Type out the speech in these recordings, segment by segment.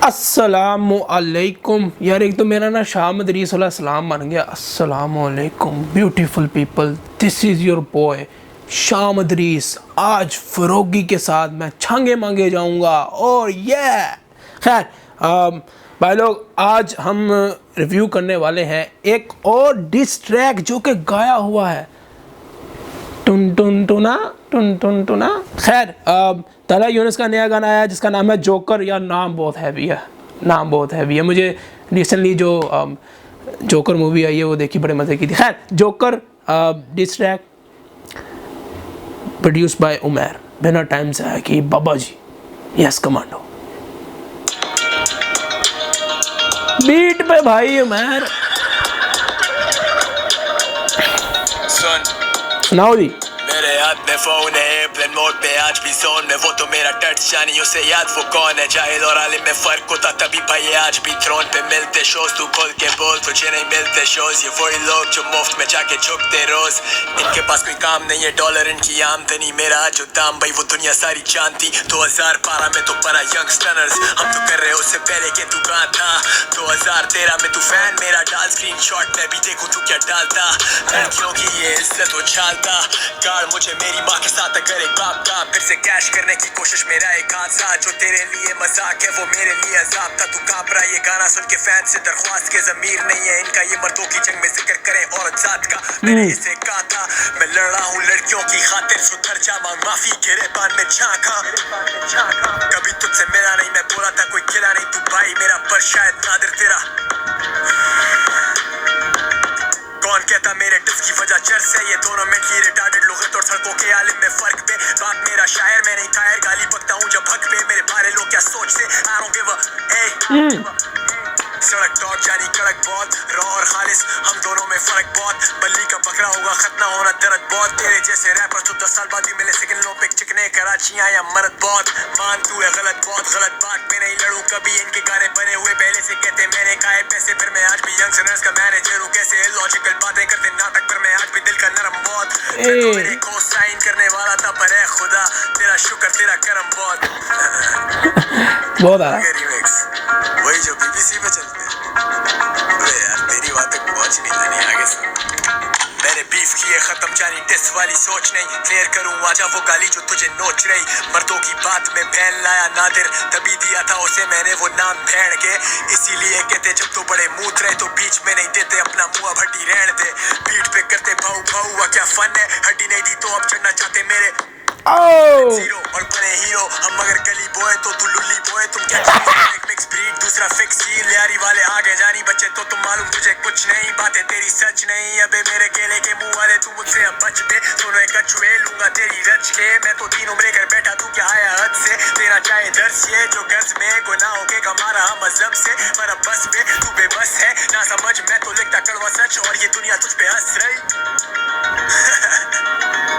अस्सलामुअलैकुम यार, एक तो मेरा ना शाह सलाम बन गया। अस्सलामुअलैकुम beautiful people, this is your boy Shah Madris. आज फ़रोगी के साथ मैं छांगे मांगे जाऊंगा और ये खैर भाई लोग, आज हम रिव्यू करने वाले हैं एक और डिस ट्रैक जो कि गाया हुआ है टुन टुन टुना टुन टुन टुना। खैर तला यूनिस का नया गाना आया जिसका नाम है जोकर। यार नाम बहुत हैवी है, नाम बहुत हैवी है। मुझे रिसेंटली जो जोकर मूवी आई है वो देखी, बड़े मज़े की थी। खैर joker diss track produce by Umar. बिना टाइम से आया कि Baba ji yes commando beat पे भाई उमर सुनाओ जी। मेरे हाथ में फोन है एयरप्लेन मोड पे, आज भी जोन में वो तो मेरा टच जानी उसे याद वो कौन है। जाहिल और आलिम में फर्क होता तभी भाई आज भी थ्रोन पे मिलते शोज। तू खोल के बोल तुझे नहीं मिलते शोज। ये वही लोग जो मुफ्त में जाके झुकते रोज। इनके पास कोई काम नहीं है, डॉलर इनकी आमदनी। मेरा जो दाम भाई वो दुनिया सारी जानती। 2012 में तो परा यंगस्टर्स, हम तो कर रहे उससे पहले के तू कहाँ था। 2013 में तू फैन मेरा डाल स्क्रीनशॉट, मैं भी देखूं तू क्या डालता। लड़कियों की ये इज्जत उछालता गाड़ मुझे मेरी माँ के साथ अगर एक बाप का। फिर से कैश करने की कोशिश मेरा एक हादसा, जो तेरे लिए मजाक है वो मेरे लिए अजाब था। तू कांप रहा ये गाना सुन के फैन से दरख्वास्त के ज़मीर नहीं है इनका। ये मर्दों की जंग में जिक्र करें औरत जात का। मैंने इसे कहा था मैं लड़ रहा हूँ लड़कियों की खातिर, सुधर जा मांग माफी घेरे पान में झांका। कभी तुझसे मिला नहीं मैं बोला था कोई गिला नहीं तू भाई मेरा, पर शायद नादिर तेरा। कौन कहता मेरे डिस की वजह चर्च है, ये दोनों मेंटली रिटार्डेड लुगत और सड़कों के आलिम में फर्क पे। बात मेरा शायर मैं नहीं कायर, गाली बकता हूँ जब हक पे। मेरे बारे लोग क्या सोचते I don't give a सड़क टॉप जानी कड़क बहुत रॉ और खालिस, हम दोनों में फर्क बहुत। बल्ली का बकरा होगा खतना होना दर्द बहुत। तेरे जैसे रैपर तो 10 साल बाद भी मिले सिग्नलों पे चिकने कराचियां या मर्द बहुत। मान तू है गलत बहुत गलत बात पे नहीं लड़ू कभी। इनके गाने बने हुए पहले से कहते मैंने खाए पैसे, फिर मैं आज भी यंगस्टर्स का मैनेजर हूँ। कैसे इलॉजिकल बातें करते नाटक पर, मैं आज भी दिल का नरम बहुत। तो मेरे को साइन करने वाला था पर है खुदा तेरा शुक्र तेरा करम बहुत रिमिक्स वही जो बीबीसी पे चलते। अरे यार तेरी बातें पहुंच नहीं जानी आगे से। मैंने बीफ किए खत्म जानी टेस्ट वाली सोच नहीं। क्लियर करूं आजा वो गाली जो तुझे नोच रही। मर्दों की बात में बहन लाया नादिर, तभी दिया था उसे मैंने वो नाम भेड़ के। इसीलिए कहते जब तो बड़े मूत रहे तो बीच में नहीं देते अपना मुंह भट्टी रहने दे। पीठ पे करते भाऊ भाऊ हुआ क्या फन है, हड्डी नहीं दी तो अब चढ़ना चाहते मेरे जीरो और बने हीरो हम। मगर गली बॉय तो तू लुल्ली बॉय, तुम क्या एक मिक्स ब्रीड दूसरा फिक्स हील। यारी वाले आगे जानी बच्चे तो तुम मालूम तुझे कुछ नहीं। बातें तेरी सच नहीं अबे मेरे केले के मुंह वाले, तू मुझसे अब बच बे। दोनों एक कछुए लूंगा तेरी रच के, मैं तो 3 उम्र कर बैठा तू क्या आया हद से। तेरा चाहे दर्श ये जो गर्ज में गुनाहों के कमा रहा मजहब से। पर अब बस बे तू बेबस है ना समझ, मैं तो लिखता कड़वा सच और ये दुनिया तुझ पे हंस रही।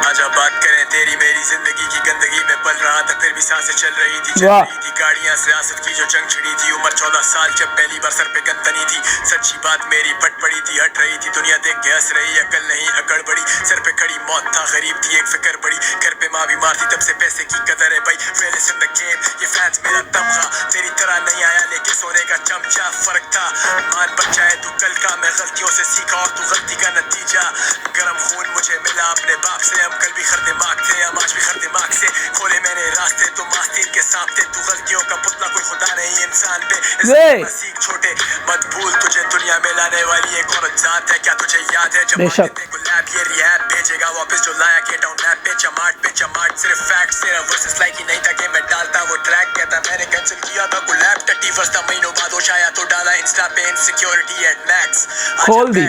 आजा बात करें तेरी मेरी जिंदगी की गंदगी में पल रहा था, फिर भी सांसें चल रही थी। चल रही थी गाड़ियां सियासत की जो जंग छिड़ी थी। उम्र 14 साल जब पहली बार सर पे गन तनी थी। सच्ची बात मेरी फट पड़ी थी, हट रही थी दुनिया देख के हंस रही। अकल नहीं अकड़ बड़ी सर पे खड़ी मौत था, गरीब थी एक फिक्र बड़ी। घर पे माँ बीमार थी तब से पैसे की कदर है भाई। फेलिस इन द गेम ये फैंस मेरा तमगा, तेरी तरह नहीं आया लेके सोने का चमचा। फर्क था मान बच्चा है तू कल का, मैं गलतियों से सीखा और तू गलती का नतीजा। गरम खून मुझे मिला अपने बाप से, हम कल भी खरते माग थे हम आज भी खरते माग से। खोले मैंने रास्ते तो मास्तीन के सांप थे। तू गलतियों का पुतला कोई खुदा नहीं इंसान पे। सीख छोटे मत भूल तुझे दुनिया में लाने वाली एक और जात है। क्या तुझे याद है जब को लैब ये रिहैब भेजेगा वापस जो लाया के टाउन मैप पे। चमाट सिर्फ फैक्ट्स तेरा वर्सेस लाइक ही नहीं था कि मैं डालता वो ट्रैक। कहता मैंने कैंसिल किया था कोलैब, टट्टी फंसता महीनों बाद होश आया तो डाला इंस्टा पे इनसिक्योरिटी एट मैक्स। खोल दी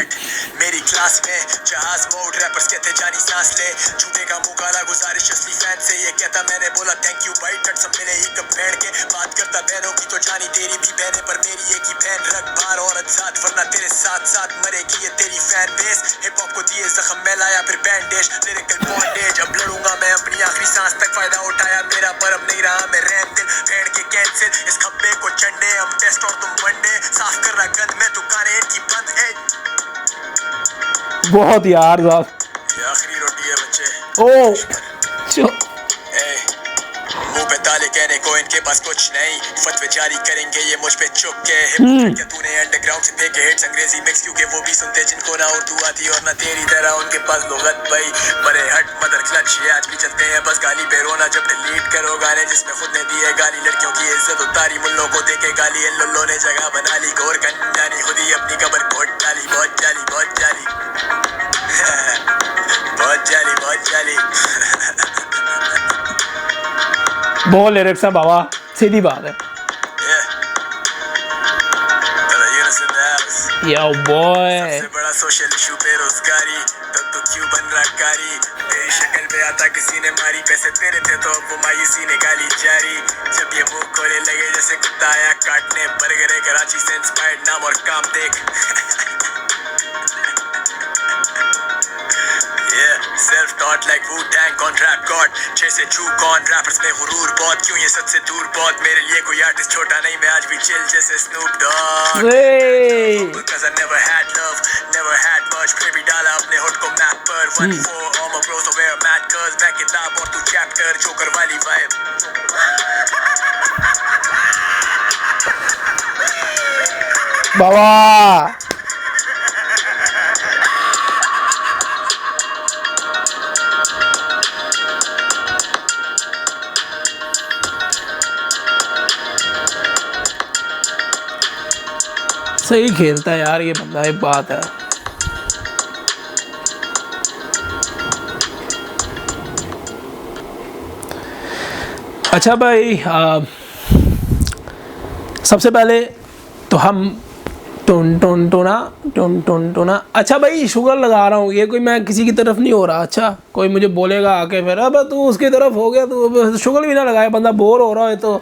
मेरी क्लास में जहाज मोड रैपर्स कहते जानी सांस ले। झूठे का मुंह काला गुजारिश असली फैन से ये कहता मैंने बोला थैंक यू भाई। टट सब मिले ही कब बैठ के बात करता बहनों की तो जानी तेरी भी बहने पर मेरी एक ही बहन। रख बार औरत साथ वरना तेरे साथ साथ मरेगी ये तेरी फैन बेस। हिप हॉप को दिए जख्म मैं लाया फिर बैंडेज, लिरिकल बॉन्डेज। अब लड़ूंगा मैं अपनी आखिरी सांस तक, फायदा उठाया मेरा पर अब नहीं रहा मैं रैम दिल। भेड़ के कैंसिल इस खब्बे को चंडे, हम टेस्ट और तुम वनडे। साफ कर रहा गंद में दुकानें इनकी बंद है। बहुत यार ये आखिरी रोटी है बच्चे। ओ मुंह पे डाले कहने को इनके पास कुछ नहीं, फतवे जारी करेंगे ये मुझ पे चुप के। हिप क्या तूने अंडरग्राउंड से देखे हिट्स अंग्रेजी मिक्स, क्योंकि वो भी सुनते जिनको ना उर्दू आती और ना तेरी तरह उनके पास लुगत भाई। बड़े हट मदर क्लच ये आज भी चलते हैं बस गाली पे रोना जब डिलीट करो गाने जिसमें खुद ने दी है गाली। लड़कियों की इज्जत उतारी मुल्लों को देके गाली, इन लुल्लों ने जगह बना ली गौर कन्यानी, खुद ही अपनी कबर खोट डाली। बहुत जाली बहुत जाली बहुत जाली बहुत जाली। बहुत लिरिक्स है बाबा, सीधी बात है। Yo boy, सबसे बड़ा सोशल इशू बेरोजगारी, तो क्यों बन रहा कारी? तेरी शक्ल पे आता किसी ने मारी, पैसे तेरे थे तो अब वो मायूसी निकाली जारी। जब ये मुंह खोले लगे जैसे कुत्ता आया काटने, बर्गर है कराची से इंस्पायर्ड नाम और काम देख। Self taught like Wu Tang on rap god, जैसे ट्रू कॉन रैपर्स में गुरूर बहुत, क्यों ये सबसे दूर बहुत? मेरे लिए कोई आर्टिस्ट छोटा नहीं, मैं आज भी चिल जैसे Snoop Dogg. Because I never had love, never had much, फिर भी डाला अपने होठ को मैप पर। 1-4 all my bros wear mad cuz, मैं किताब और तू चैप्टर, जोकर वाली वाइब। बाबा सही खेलता है यार ये बंदा, एक बात है। अच्छा भाई, सबसे पहले तो हम टोना। अच्छा भाई शुगर लगा रहा हूँ, ये कोई मैं किसी की तरफ नहीं हो रहा। अच्छा कोई मुझे बोलेगा आके फिर अब तू उसकी तरफ हो गया, तू शुगर भी ना लगाए, बंदा बोर हो रहा है तो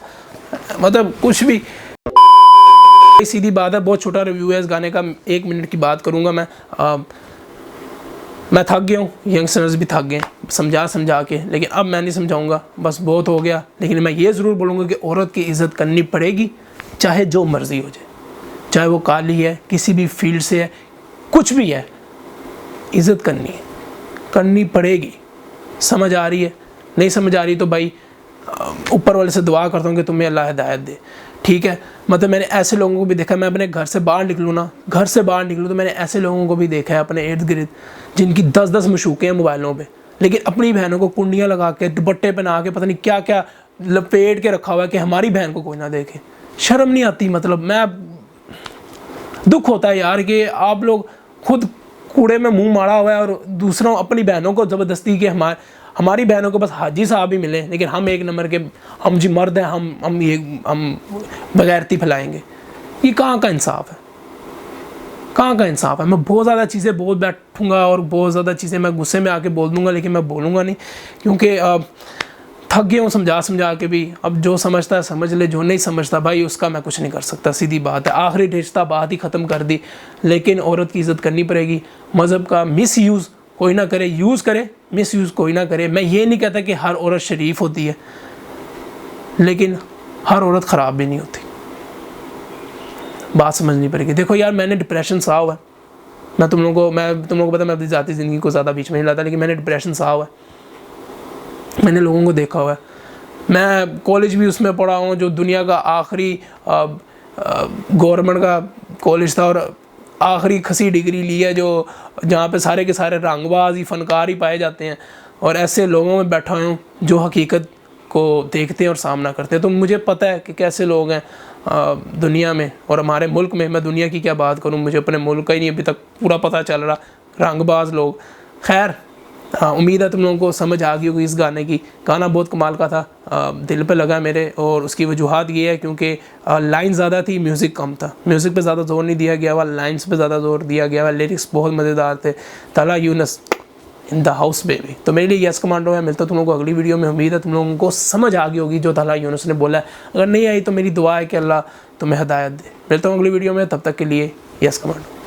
मतलब कुछ भी। सीधी बात है, बहुत छोटा रिव्यू है इस गाने का, 1 मिनट की बात करूँगा मैं। मैं थक गया हूँ, यंगस्टर्स भी थक गए समझा के, लेकिन अब मैं नहीं समझाऊँगा, बस बहुत हो गया। लेकिन मैं ये ज़रूर बोलूँगा कि औरत की इज़्ज़त करनी पड़ेगी, चाहे जो मर्ज़ी हो जाए, चाहे वो काली है, किसी भी फील्ड से है, कुछ भी है, इज़्ज़त करनी पड़ेगी। समझ आ रही है? नहीं समझ आ रही तो भाई ऊपर वाले से दुआ करता हूँ कि तुम्हें अल्लाह हिदायत दे, ठीक है। मतलब मैंने ऐसे लोगों को भी देखा, मैं अपने घर से बाहर निकलूँ तो मैंने ऐसे लोगों को भी देखा है अपने इर्द गिर्द, जिनकी 10-10 मशूक़ें हैं मोबाइलों पे, लेकिन अपनी बहनों को कुंडियाँ लगा के दुपट्टे पहना के पता नहीं क्या क्या लपेट के रखा हुआ है कि हमारी बहन को कोई ना देखे। शर्म नहीं आती? मतलब मैं दुख होता है यार कि आप लोग खुद कूड़े में मुंह मारा हुआ है और दूसरों अपनी बहनों को ज़बरदस्ती के हमारी बहनों को बस हाजी साहब ही मिले, लेकिन हम एक नंबर के हम जी मर्द हैं, हम बगैरती फैलाएंगे। ये कहाँ का इंसाफ है? कहाँ का इंसाफ है? मैं बहुत ज़्यादा चीज़ें बोल बैठूँगा और बहुत ज़्यादा चीज़ें मैं गुस्से में आके बोल दूँगा, लेकिन मैं बोलूँगा नहीं, क्योंकि थक गया हूँ समझा के भी। अब जो समझता है समझ ले, जो नहीं समझता भाई उसका मैं कुछ नहीं कर सकता, सीधी बात है। आखिरी रिश्ता बात ही ख़त्म कर दी, लेकिन औरत की इज़्ज़त करनी पड़ेगी। मज़हब का मिस यूज़ कोई ना करे, यूज़ करे, मिस यूज़ कोई ना करे। मैं ये नहीं कहता कि हर औरत शरीफ होती है, लेकिन हर औरत ख़राब भी नहीं होती, बात समझनी पड़ेगी। देखो यार, मैंने डिप्रेशन सहा हुआ है, मैं तुम लोगों को पता, मैं अपनी ज़ाती ज़िंदगी को ज़्यादा बीच में नहीं लाता, लेकिन मैंने डिप्रेशन सहा हुआ है, मैंने लोगों को देखा हुआ है। मैं कॉलेज भी उसमें पढ़ा हूँ जो दुनिया का आखिरी गवर्नमेंट का कॉलेज था, और आखिरी खसी डिग्री ली है जो जहाँ पे सारे के सारे रंगबाज ही फनकार ही पाए जाते हैं, और ऐसे लोगों में बैठा हूँ जो हकीकत को देखते हैं और सामना करते हैं। तो मुझे पता है कि कैसे लोग हैं दुनिया में और हमारे मुल्क में। मैं दुनिया की क्या बात करूँ, मुझे अपने मुल्क का ही नहीं अभी तक पूरा पता चल रहा, रंगबाज लोग। खैर, उम्मीद है तुम लोगों को समझ आ गई होगी इस गाने की। गाना बहुत कमाल का था, दिल पे लगा मेरे, और उसकी वजूहत ये है क्योंकि लाइन ज़्यादा थी, म्यूज़िक कम था। म्यूज़िक पे ज़्यादा जोर नहीं दिया गया हुआ, लाइन्स पे ज़्यादा जोर दिया गया हुआ। लिरिक्स बहुत मज़ेदार थे। तला Yunus in the house baby. तो मेरे लिए यस कमांडो है। मिलता तुम लोगों को अगली वीडियो में। उम्मीद है तुम लोगों को समझ आ गई होगी जो तला यूनस ने बोला है। अगर नहीं आई तो मेरी दुआ है कि अल्लाह तुम्हें हिदायत दे। मिलता हूँ अगली वीडियो में, तब तक के लिए यस कमांडो।